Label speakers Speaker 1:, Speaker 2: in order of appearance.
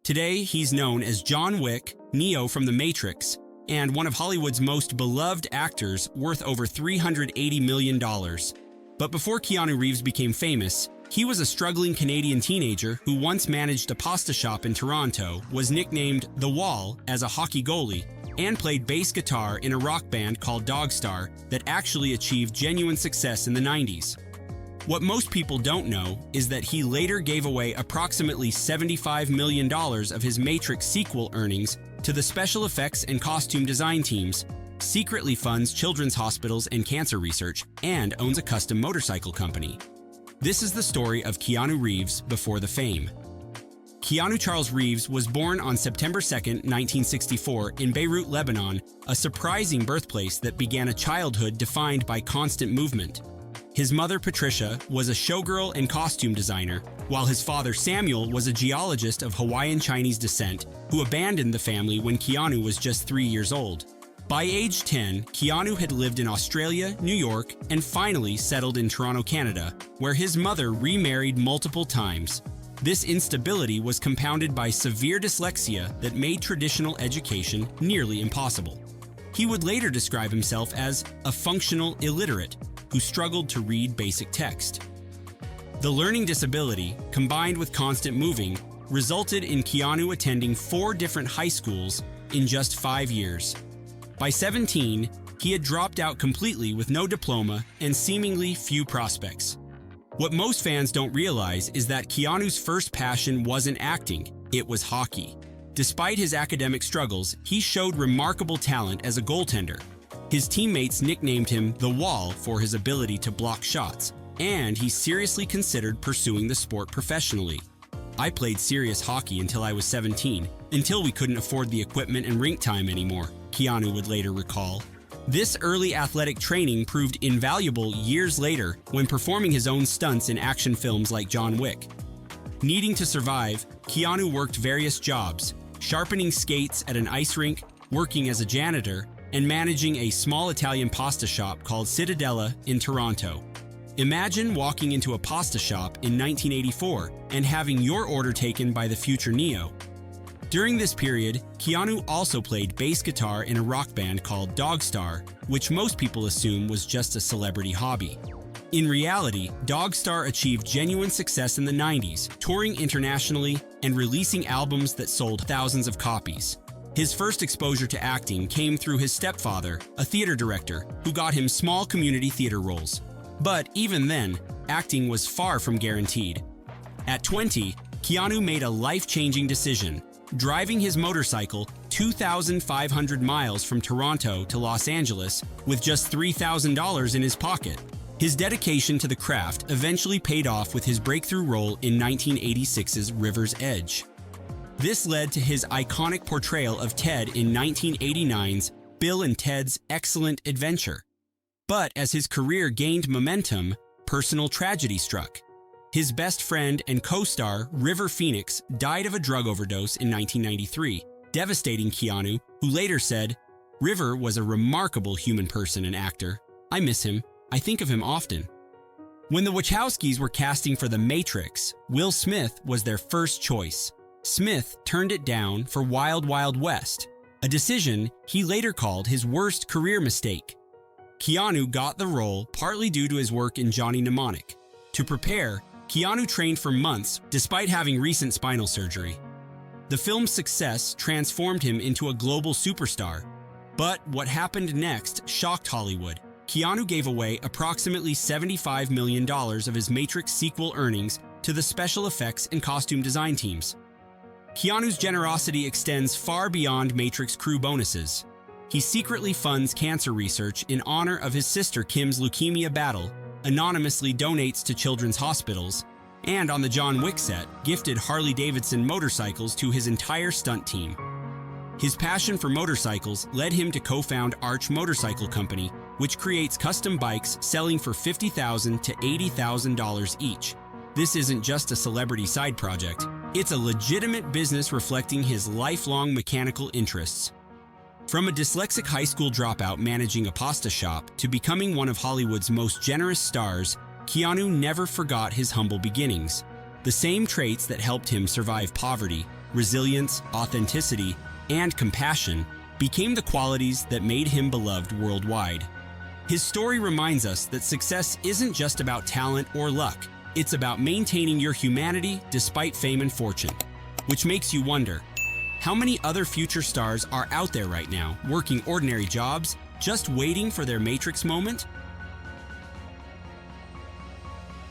Speaker 1: Today, he's known as John Wick, Neo from The Matrix, and one of Hollywood's most beloved actors, worth over $380 million. But before Keanu Reeves became famous, he was a struggling Canadian teenager who once managed a pasta shop in Toronto, was nicknamed The Wall as a hockey goalie, and played bass guitar in a rock band called Dogstar that actually achieved genuine success in the 90s. What most people don't know is that he later gave away approximately $75 million of his Matrix sequel earnings to the special effects and costume design teams, secretly funds children's hospitals and cancer research, and owns a custom motorcycle company. This is the story of Keanu Reeves before the fame. Keanu Charles Reeves was born on September 2, 1964 in Beirut, Lebanon, a surprising birthplace that began a childhood defined by constant movement. His mother, Patricia, was a showgirl and costume designer, while his father, Samuel, was a geologist of Hawaiian Chinese descent who abandoned the family when Keanu was just 3 years old. By age 10, Keanu had lived in Australia, New York, and finally settled in Toronto, Canada, where his mother remarried multiple times. This instability was compounded by severe dyslexia that made traditional education nearly impossible. He would later describe himself as a functional illiterate who struggled to read basic text. The learning disability, combined with constant moving, resulted in Keanu attending 4 different high schools in just 5 years. By 17, he had dropped out completely with no diploma and seemingly few prospects. What most fans don't realize is that Keanu's first passion wasn't acting, it was hockey. Despite his academic struggles, he showed remarkable talent as a goaltender. His teammates nicknamed him The Wall for his ability to block shots, and he seriously considered pursuing the sport professionally. I played serious hockey until I was 17, until we couldn't afford the equipment and rink time anymore, Keanu would later recall. This early athletic training proved invaluable years later when performing his own stunts in action films like John Wick. Needing to survive, Keanu worked various jobs, sharpening skates at an ice rink, working as a janitor, and managing a small Italian pasta shop called Cittadella in Toronto. Imagine walking into a pasta shop in 1984 and having your order taken by the future Neo. During this period, Keanu also played bass guitar in a rock band called Dogstar, which most people assume was just a celebrity hobby. In reality, Dogstar achieved genuine success in the 90s, touring internationally and releasing albums that sold thousands of copies. His first exposure to acting came through his stepfather, a theater director, who got him small community theater roles. But even then, acting was far from guaranteed. At 20, Keanu made a life-changing decision, driving his motorcycle 2,500 miles from Toronto to Los Angeles with just $3,000 in his pocket. His dedication to the craft eventually paid off with his breakthrough role in 1986's River's Edge. This led to his iconic portrayal of Ted in 1989's Bill and Ted's Excellent Adventure. But as his career gained momentum, personal tragedy struck. His best friend and co-star, River Phoenix, died of a drug overdose in 1993, devastating Keanu, who later said, "River was a remarkable human person and actor. I miss him. I think of him often." When the Wachowskis were casting for The Matrix, Will Smith was their first choice. Smith turned it down for Wild Wild West, a decision he later called his worst career mistake. Keanu got the role partly due to his work in Johnny Mnemonic. To prepare, Keanu trained for months despite having recent spinal surgery. The film's success transformed him into a global superstar. But what happened next shocked Hollywood. Keanu gave away approximately $75 million of his Matrix sequel earnings to the special effects and costume design teams. Keanu's generosity extends far beyond Matrix crew bonuses. He secretly funds cancer research in honor of his sister Kim's leukemia battle, anonymously donates to children's hospitals, and on the John Wick set, gifted Harley Davidson motorcycles to his entire stunt team. His passion for motorcycles led him to co-found Arch Motorcycle Company, which creates custom bikes selling for $50,000 to $80,000 each. This isn't just a celebrity side project. It's a legitimate business reflecting his lifelong mechanical interests. From a dyslexic high school dropout managing a pasta shop to becoming one of Hollywood's most generous stars, Keanu never forgot his humble beginnings. The same traits that helped him survive poverty resilience, authenticity, and compassion became the qualities that made him beloved worldwide. His story reminds us that success isn't just about talent or luck. It's about maintaining your humanity despite fame and fortune. Which makes you wonder, how many other future stars are out there right now, working ordinary jobs, just waiting for their Matrix moment?